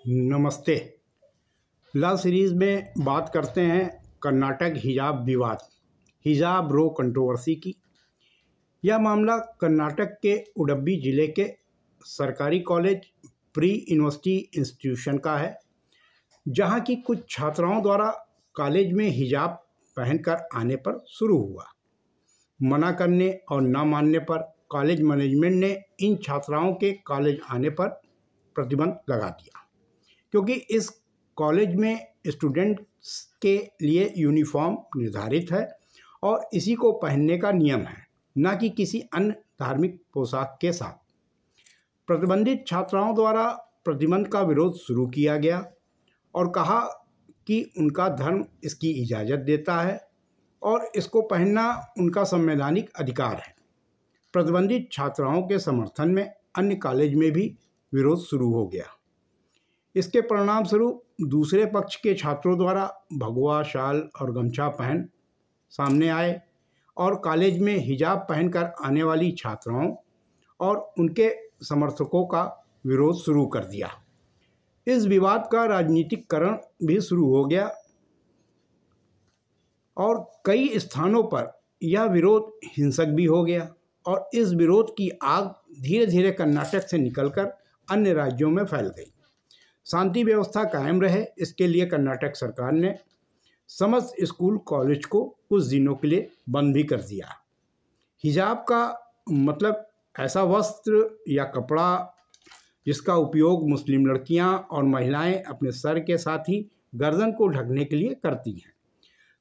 नमस्ते। Law series में बात करते हैं कर्नाटक हिजाब विवाद, हिजाब रो कंट्रोवर्सी की। यह मामला कर्नाटक के उडुपी जिले के सरकारी कॉलेज प्री यूनिवर्सिटी इंस्टीट्यूशन का है, जहां की कुछ छात्राओं द्वारा कॉलेज में हिजाब पहनकर आने पर शुरू हुआ। मना करने और न मानने पर कॉलेज मैनेजमेंट ने इन छात्राओं के कॉलेज आने पर प्रतिबंध लगा दिया, क्योंकि इस कॉलेज में स्टूडेंट्स के लिए यूनिफॉर्म निर्धारित है और इसी को पहनने का नियम है, न कि किसी अन्य धार्मिक पोशाक के साथ। प्रतिबंधित छात्राओं द्वारा प्रतिबंध का विरोध शुरू किया गया और कहा कि उनका धर्म इसकी इजाज़त देता है और इसको पहनना उनका संवैधानिक अधिकार है। प्रतिबंधित छात्राओं के समर्थन में अन्य कॉलेज में भी विरोध शुरू हो गया। इसके परिणाम स्वरूप दूसरे पक्ष के छात्रों द्वारा भगवा, शाल और गमछा पहन सामने आए और कॉलेज में हिजाब पहनकर आने वाली छात्राओं और उनके समर्थकों का विरोध शुरू कर दिया। इस विवाद का राजनीतिकरण भी शुरू हो गया और कई स्थानों पर यह विरोध हिंसक भी हो गया और इस विरोध की आग धीरे धीरे कर्नाटक से निकलकर अन्य राज्यों में फैल गई। शांति व्यवस्था कायम रहे, इसके लिए कर्नाटक सरकार ने समस्त स्कूल कॉलेज को कुछ दिनों के लिए बंद भी कर दिया। हिजाब का मतलब ऐसा वस्त्र या कपड़ा जिसका उपयोग मुस्लिम लड़कियां और महिलाएं अपने सर के साथ ही गर्दन को ढकने के लिए करती हैं।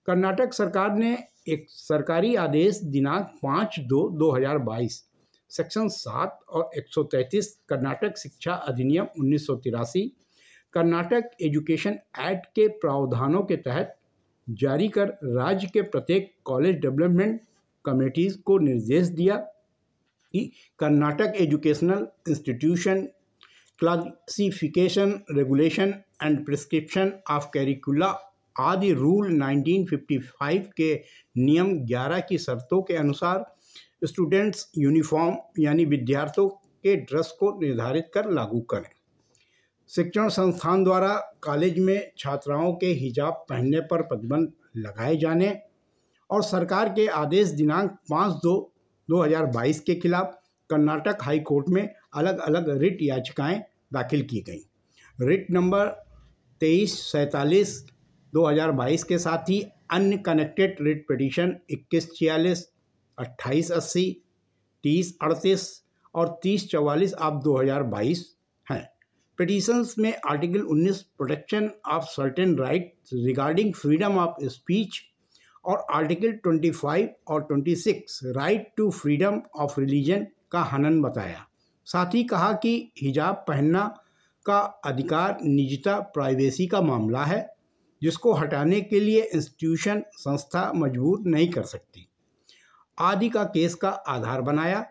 कर्नाटक सरकार ने एक सरकारी आदेश दिनांक 5/2/2022 सेक्शन 7 और 133 कर्नाटक शिक्षा अधिनियम 1983 कर्नाटक एजुकेशन एक्ट के प्रावधानों के तहत जारी कर राज्य के प्रत्येक कॉलेज डेवलपमेंट कमेटीज़ को निर्देश दिया कि Karnataka educational institution classification regulation and prescription of curricula आदि रूल 1955 के नियम 11 की शर्तों के अनुसार स्टूडेंट्स यूनिफॉर्म यानी विद्यार्थियों के ड्रेस को निर्धारित कर लागू करें। शिक्षण संस्थान द्वारा कॉलेज में छात्राओं के हिजाब पहनने पर प्रतिबंध लगाए जाने और सरकार के आदेश दिनांक 5/2/2022 के खिलाफ कर्नाटक हाई कोर्ट में अलग अलग रिट याचिकाएं दाखिल की गईं। रिट नंबर 2347/2022 के साथ ही अन्य कनेक्टेड रिट पिटीशन 2146, 2880, 3038 और 3044 ऑफ 2022 हैं। पिटीशंस में article 19 protection of certain rights regarding freedom of speech और आर्टिकल 25 और 26 right to freedom of religion का हनन बताया। साथ ही कहा कि हिजाब पहनना का अधिकार निजता प्राइवेसी का मामला है, जिसको हटाने के लिए इंस्टीट्यूशन संस्था मजबूर नहीं कर सकती आदि का केस का आधार बनाया।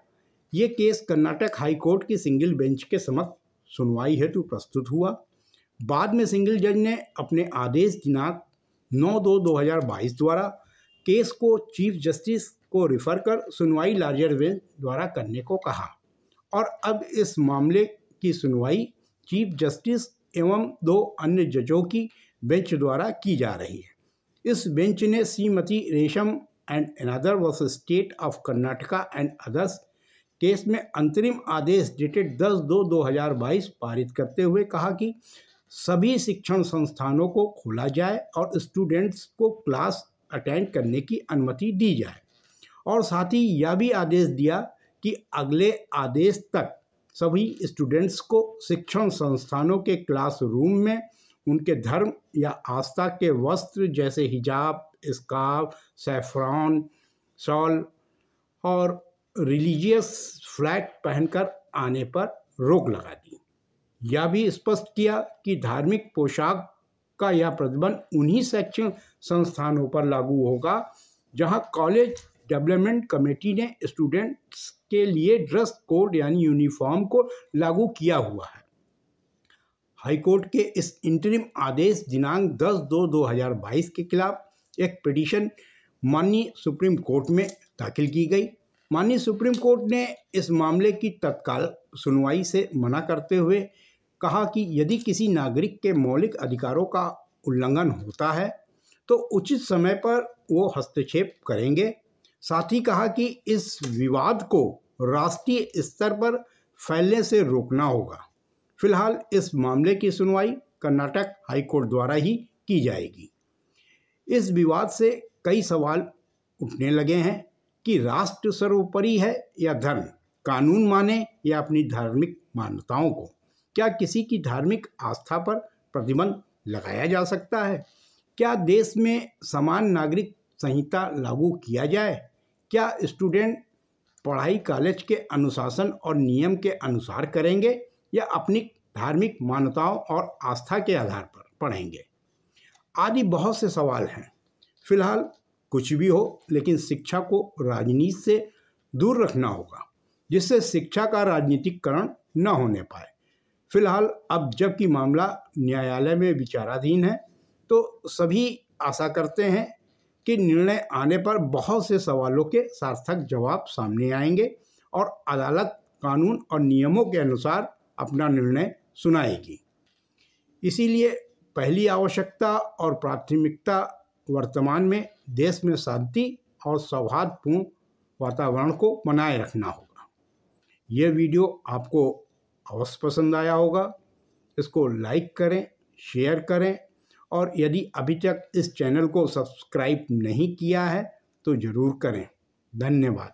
ये केस कर्नाटक हाई कोर्ट की सिंगल बेंच के समक्ष सुनवाई हेतु प्रस्तुत हुआ। बाद में सिंगल जज ने अपने आदेश दिनांक 9/2/2022 द्वारा केस को चीफ जस्टिस को रिफर कर सुनवाई लार्जर बेंच द्वारा करने को कहा और अब इस मामले की सुनवाई चीफ जस्टिस एवं 2 अन्य जजों की बेंच द्वारा की जा रही है। इस बेंच ने श्रीमती रेशम and another versus state of Karnataka and others case में अंतरिम आदेश डेटेड 10/2/2022 पारित करते हुए कहा कि सभी शिक्षण संस्थानों को खोला जाए और स्टूडेंट्स को क्लास अटेंड करने की अनुमति दी जाए और साथ ही यह भी आदेश दिया कि अगले आदेश तक सभी स्टूडेंट्स को शिक्षण संस्थानों के क्लासरूम में उनके धर्म या आस्था के वस्त्र जैसे हिजाब, स्कार्फ, सैफरॉन, शॉल और रिलीजियस फ्लैग पहनकर आने पर रोक लगा दी। यह भी स्पष्ट किया कि धार्मिक पोशाक का यह प्रतिबंध उन्हीं शैक्षणिक संस्थानों पर लागू होगा जहां कॉलेज डेवलपमेंट कमेटी ने स्टूडेंट्स के लिए ड्रेस कोड यानी यूनिफॉर्म को लागू किया हुआ है। हाईकोर्ट के इस इंटरिम आदेश दिनांक 10/2/2022 के खिलाफ एक पिटीशन माननीय सुप्रीम कोर्ट में दाखिल की गई। माननीय सुप्रीम कोर्ट ने इस मामले की तत्काल सुनवाई से मना करते हुए कहा कि यदि किसी नागरिक के मौलिक अधिकारों का उल्लंघन होता है तो उचित समय पर वो हस्तक्षेप करेंगे। साथ ही कहा कि इस विवाद को राष्ट्रीय स्तर पर फैलने से रोकना होगा। फिलहाल इस मामले की सुनवाई कर्नाटक हाईकोर्ट द्वारा ही की जाएगी। इस विवाद से कई सवाल उठने लगे हैं कि राष्ट्र सर्वोपरि है या धर्म, कानून माने या अपनी धार्मिक मान्यताओं को। क्या किसी की धार्मिक आस्था पर प्रतिबंध लगाया जा सकता है? क्या देश में समान नागरिक संहिता लागू किया जाए? क्या स्टूडेंट पढ़ाई कॉलेज के अनुशासन और नियम के अनुसार करेंगे या अपनी धार्मिक मान्यताओं और आस्था के आधार पर पढ़ेंगे? आदि बहुत से सवाल हैं। फिलहाल कुछ भी हो, लेकिन शिक्षा को राजनीति से दूर रखना होगा, जिससे शिक्षा का राजनीतिकरण न होने पाए। फिलहाल अब जबकि मामला न्यायालय में विचाराधीन है, तो सभी आशा करते हैं कि निर्णय आने पर बहुत से सवालों के सार्थक जवाब सामने आएंगे और अदालत कानून और नियमों के अनुसार अपना निर्णय सुनाएगी। इसीलिए पहली आवश्यकता और प्राथमिकता वर्तमान में देश में शांति और सौहार्दपूर्ण वातावरण को बनाए रखना होगा। यह वीडियो आपको अवश्य पसंद आया होगा। इसको लाइक करें, शेयर करें और यदि अभी तक इस चैनल को सब्सक्राइब नहीं किया है तो ज़रूर करें। धन्यवाद।